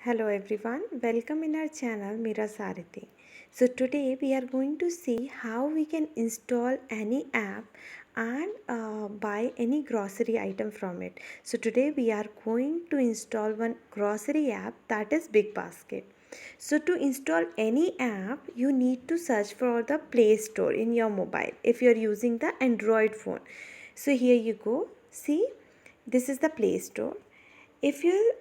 Hello everyone, welcome in our channel Mira Sarati. So today we are going to see how we can install any app and buy any grocery item from it. So today we are going to install one grocery app, that is Big Basket. So to install any app you need to search for the Play Store in your mobile if you are using the Android phone. So here you go, see, this is the Play Store. If you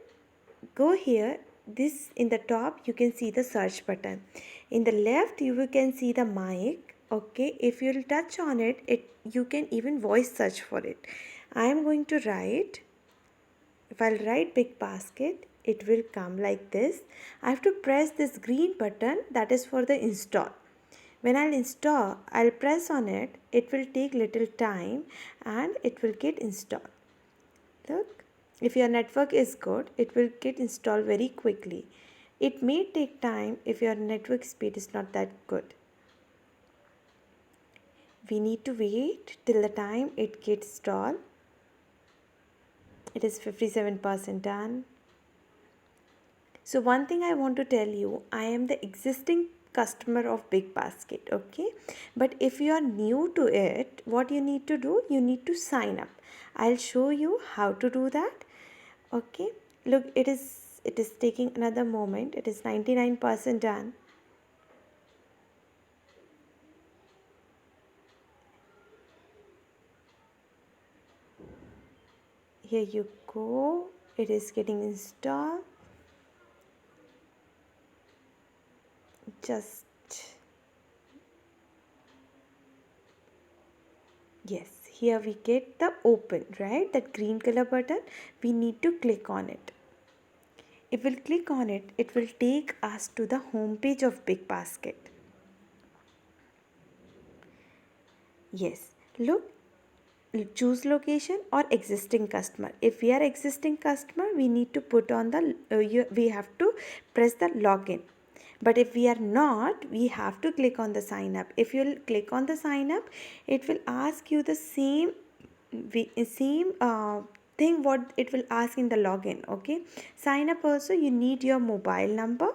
go here, this in the top you can see the search button. In the left you can see the mic. Okay, if you'll touch on it, you can even voice search for it. I am going to write, if I'll write Big Basket, it will come like this. I have to press this green button, that is for the install. When I'll install, I'll press on it, it will take little time and it will get installed. Look, if your network is good, it will get installed very quickly. It may take time if your network speed is not that good. We need to wait till the time it gets installed. It is 57% done. So one thing I want to tell you, I am the existing customer of Big Basket, okay? But if you are new to it, what you need to do, you need to sign up. I'll show you how to do that. Okay, look, it is taking another moment. It is 99% done. Here you go, it is getting installed. Just, yes, here we get the open, right? That green color button, we need to click on it. If we'll click on it, it will take us to the home page of Big Basket. Yes, look, choose location or existing customer. If we are existing customer, we need to put on the we have to press the login. But if we are not, we have to click on the sign up. If you'll click on the sign up, it will ask you the same thing what it will ask in the login. Okay, sign up also you need your mobile number.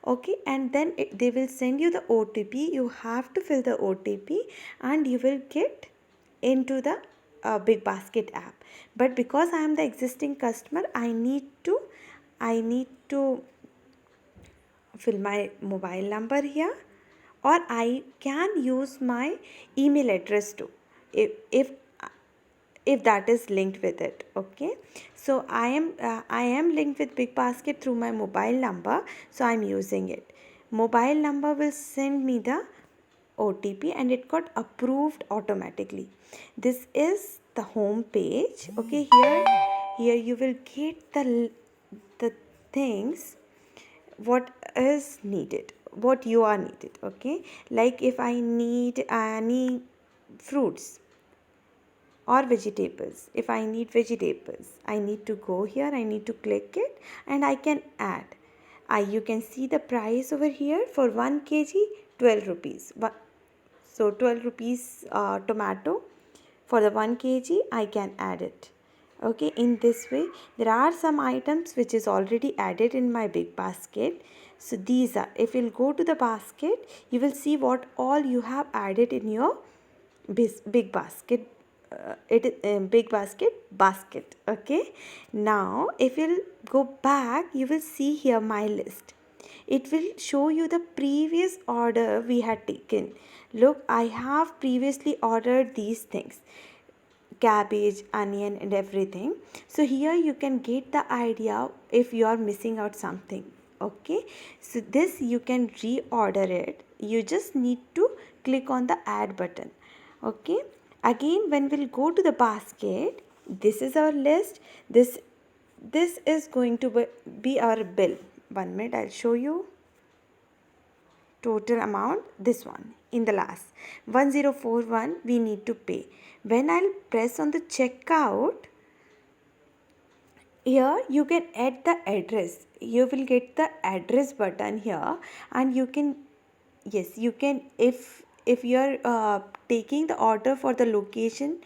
Okay, and then they will send you the OTP. You have to fill the OTP and you will get into the Big Basket app. But because I am the existing customer, I need to fill my mobile number here, or I can use my email address too, if that is linked with it. Okay, so I am linked with Big Basket through my mobile number, so I'm using it. Mobile number will send me the OTP and it got approved automatically. This is the home page. Okay, here you will get the things what is needed, what you are needed. Okay, like if I need any fruits or vegetables, if I need vegetables, I need to go here, I need to click it and I can add. You can see the price over here for 1 kg 12 rupees. So 12 rupees tomato for the 1 kg I can add it. Okay, in this way there are some items which is already added in my Big Basket. So these are, if you'll go to the basket, you will see what all you have added in your Big Basket. It is Big basket. Okay, now if you'll go back, you will see here my list. It will show you the previous order we had taken. Look, I have previously ordered these things, cabbage, onion and everything. So here you can get the idea if you are missing out something. Okay, so this you can reorder it. You just need to click on the add button. Okay, again when we'll go to the basket, this is our list. This is going to be our bill. 1 minute, I'll show you total amount. This one in the last 1041 we need to pay. When I'll press on the checkout, here you can add the address. You will get the address button here and you can, yes, you can, if you are taking the order for the location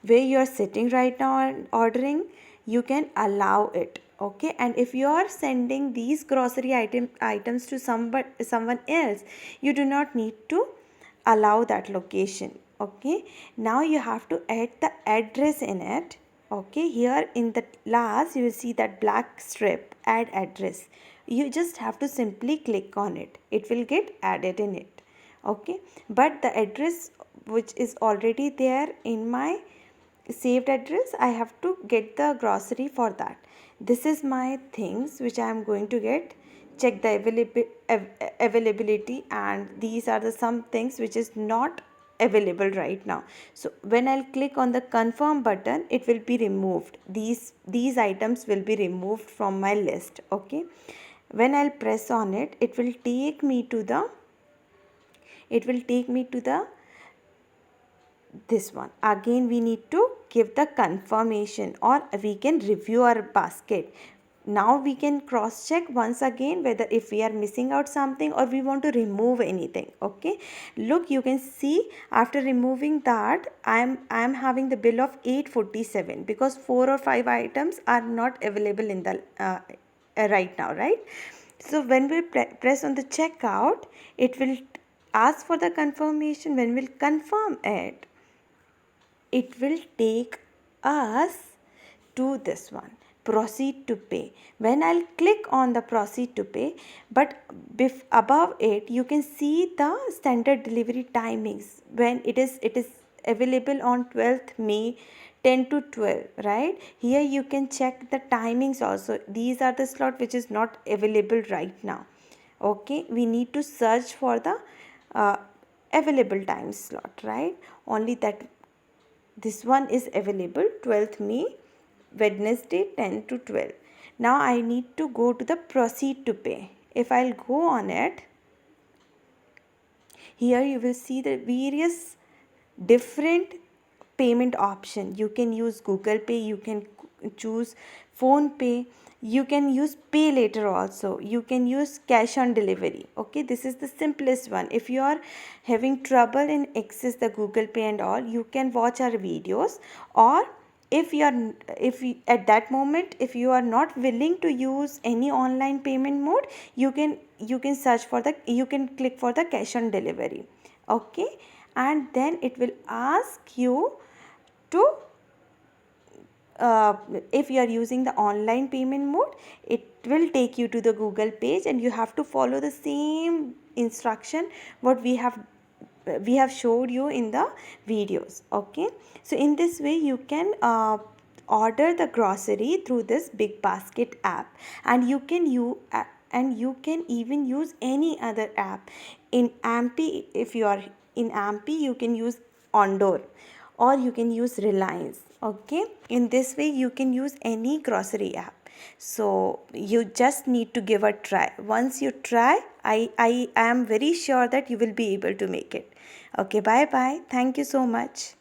where you are sitting right now and ordering, you can allow it. Okay, and if you are sending these grocery items to someone else, you do not need to allow that location. Okay, now you have to add the address in it. Okay, here in the last you will see that black strip, add address. You just have to simply click on it, it will get added in it. Okay, but the address which is already there in my saved address, I have to get the grocery for that. This is my things which I am going to get. Check the availability, and these are the some things which is not available right now. So when I'll click on the confirm button, it will be removed. These items will be removed from my list. Okay, when I'll press on it, it will take me to the this one. Again we need to give the confirmation, or we can review our basket. Now we can cross check once again whether if we are missing out something or we want to remove anything. Okay, look, you can see after removing that I am having the bill of 847 because 4 or 5 items are not available in the right now, right? So when we press on the checkout, it will ask for the confirmation. When we'll confirm it, it will take us to this one, proceed to pay. When I'll click on the proceed to pay, but above it you can see the standard delivery timings when it is available on 12th May 10 to 12, right? Here you can check the timings also. These are the slot which is not available right now. Okay, we need to search for the available time slot, right? Only that this one is available 12th May, Wednesday 10 to 12. Now I need to go to the proceed to pay. If I'll go on it, here you will see the various different payment option. You can use Google Pay, you can choose Phone Pay, you can use pay later also, you can use cash on delivery. Okay, this is the simplest one. If you are having trouble in access the Google Pay and all, you can watch our videos. Or if you at that moment if you are not willing to use any online payment mode, you can search for the, you can click for the cash on delivery. Okay, and then it will ask you to if you are using the online payment mode, it will take you to the Google page and you have to follow the same instruction what we have showed you in the videos. Okay, so in this way you can order the grocery through this Big Basket app, and you can even use any other app. In Ampy, if you are in Ampy, you can use Ondor, or you can use Reliance. Okay, in this way you can use any grocery app. So you just need to give a try. Once you try, I am very sure that you will be able to make it. Okay, bye bye, thank you so much.